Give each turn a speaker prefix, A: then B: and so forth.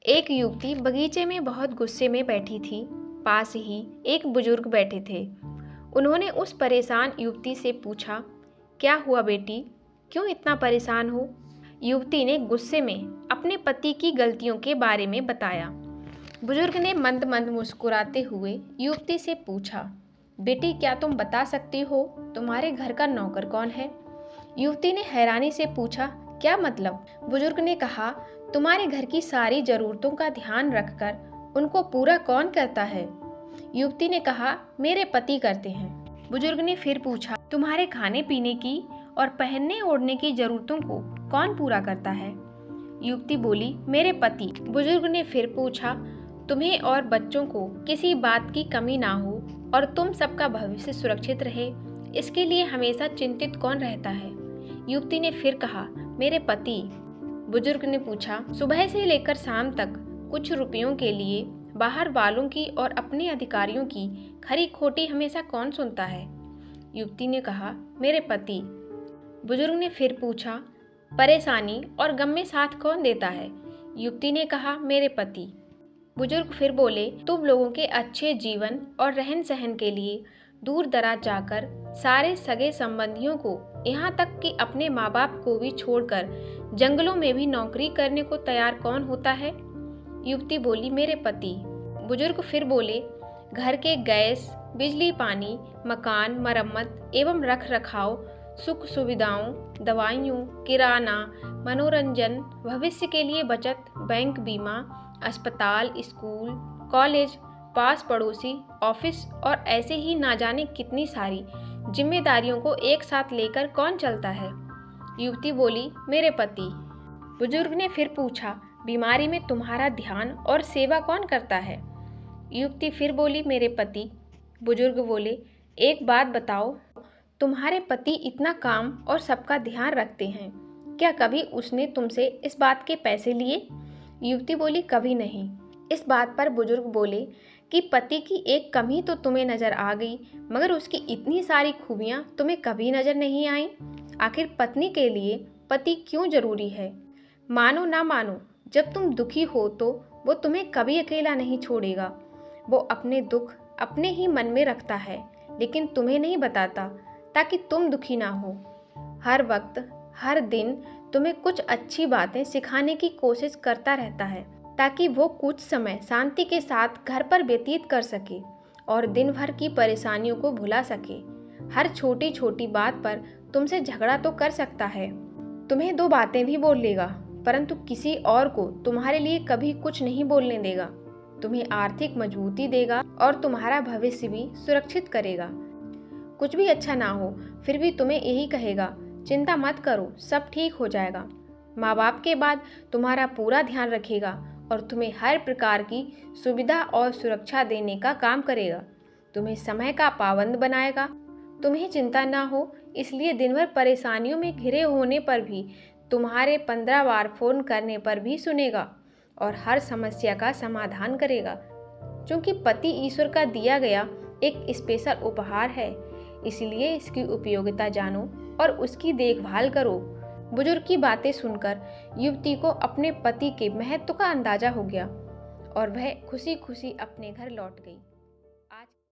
A: एक युवती बगीचे में बहुत गुस्से में बैठी थी। पास ही एक बुजुर्ग बैठे थे। उन्होंने उस परेशान युवती से पूछा, क्या हुआ बेटी, क्यों इतना परेशान हो? युवती ने गुस्से में अपने पति की गलतियों के बारे में बताया। बुजुर्ग ने मंद मंद मुस्कुराते हुए युवती से पूछा, बेटी क्या तुम बता सकती हो तुम्हारे घर का नौकर कौन है? युवती ने हैरानी से पूछा, क्या मतलब? बुजुर्ग ने कहा, तुम्हारे घर की सारी जरूरतों का ध्यान रखकर उनको पूरा कौन करता है? युवती ने कहा, मेरे पति करते हैं। बुजुर्ग ने फिर पूछा, तुम्हारे खाने पीने की और पहनने ओढ़ने की जरूरतों को कौन पूरा करता है? युवती बोली, मेरे पति। बुजुर्ग ने फिर पूछा, तुम्हें और बच्चों को किसी बात की कमी ना हो और तुम सबका भविष्य सुरक्षित रहे, इसके लिए हमेशा चिंतित कौन रहता है? युवती ने फिर कहा, मेरे पति। बुजुर्ग ने पूछा, सुबह से लेकर शाम तक कुछ रुपयों के लिए बाहर वालों की और अपने अधिकारियों की खरी खोटी हमेशा कौन सुनता है? युवती ने कहा, मेरे पति। बुजुर्ग ने फिर पूछा, परेशानी और गम में साथ कौन देता है? युवती ने कहा, मेरे पति। बुजुर्ग फिर बोले, तुम लोगों के अच्छे जीवन और रहन सहन के लिए दूर दराज जाकर सारे सगे संबंधियों को, यहाँ तक कि अपने माँ बाप को भी छोड़कर जंगलों में भी नौकरी करने को तैयार कौन होता है? युवती बोली, मेरे पति। बुजुर्ग फिर बोले, घर के गैस, बिजली, पानी, मकान, मरम्मत एवं रख रखाव, सुख सुविधाओं, दवाइयों, किराना, मनोरंजन, भविष्य के लिए बचत, बैंक बीमा, अस्पताल, स्कूल, कॉलेज, पास पड़ोसी, ऑफिस और ऐसे ही ना जाने कितनी सारी जिम्मेदारियों को एक साथ लेकर कौन चलता है? युवती बोली, मेरे पति। बुजुर्ग ने फिर पूछा, बीमारी में तुम्हारा ध्यान और सेवा कौन करता है? युवती फिर बोली, मेरे पति। बुजुर्ग बोले, एक बात बताओ, तुम्हारे पति इतना काम और सबका ध्यान रखते हैं, क्या कभी उसने तुमसे इस बात के पैसे लिए? युवती बोली, कभी नहीं। इस बात पर बुजुर्ग बोले कि पति की एक कमी तो तुम्हें नजर आ गई, मगर उसकी इतनी सारी खूबियां तुम्हें कभी नजर नहीं आई। आखिर पत्नी के लिए पति क्यों जरूरी है? मानो ना मानो, जब तुम दुखी हो तो वो तुम्हें कभी अकेला नहीं छोड़ेगा। वो अपने दुख अपने ही मन में रखता है, लेकिन तुम्हें नहीं बताता, ताकि तुम दुखी ना हो। हर वक्त हर दिन तुम्हें कुछ अच्छी बातें सिखाने की कोशिश करता रहता है, ताकि वो कुछ समय शांति के साथ घर पर व्यतीत कर सके और दिन भर की परेशानियों को भुला सके। हर छोटी छोटी बात पर तुमसे झगड़ा तो कर सकता है, तुम्हें दो बातें भी बोल लेगा, परंतु किसी और को तुम्हारे लिए कभी कुछ नहीं बोलने देगा। तुम्हें आर्थिक मजबूती देगा और तुम्हारा भविष्य भी सुरक्षित करेगा। कुछ भी अच्छा ना हो फिर भी तुम्हें यही कहेगा, चिंता मत करो, सब ठीक हो जाएगा। माँ बाप के बाद तुम्हारा पूरा ध्यान रखेगा और तुम्हें हर प्रकार की सुविधा और सुरक्षा देने का काम करेगा। तुम्हें समय का पाबंद बनाएगा। तुम्हें चिंता ना हो इसलिए दिन भर परेशानियों में घिरे होने पर भी तुम्हारे 15 बार फोन करने पर भी सुनेगा और हर समस्या का समाधान करेगा। क्योंकि पति ईश्वर का दिया गया एक स्पेशल उपहार है, इसलिए इसकी उपयोगिता जानो और उसकी देखभाल करो। बुजुर्ग की बातें सुनकर युवती को अपने पति के महत्व का अंदाजा हो गया और वह खुशी खुशी अपने घर लौट गई।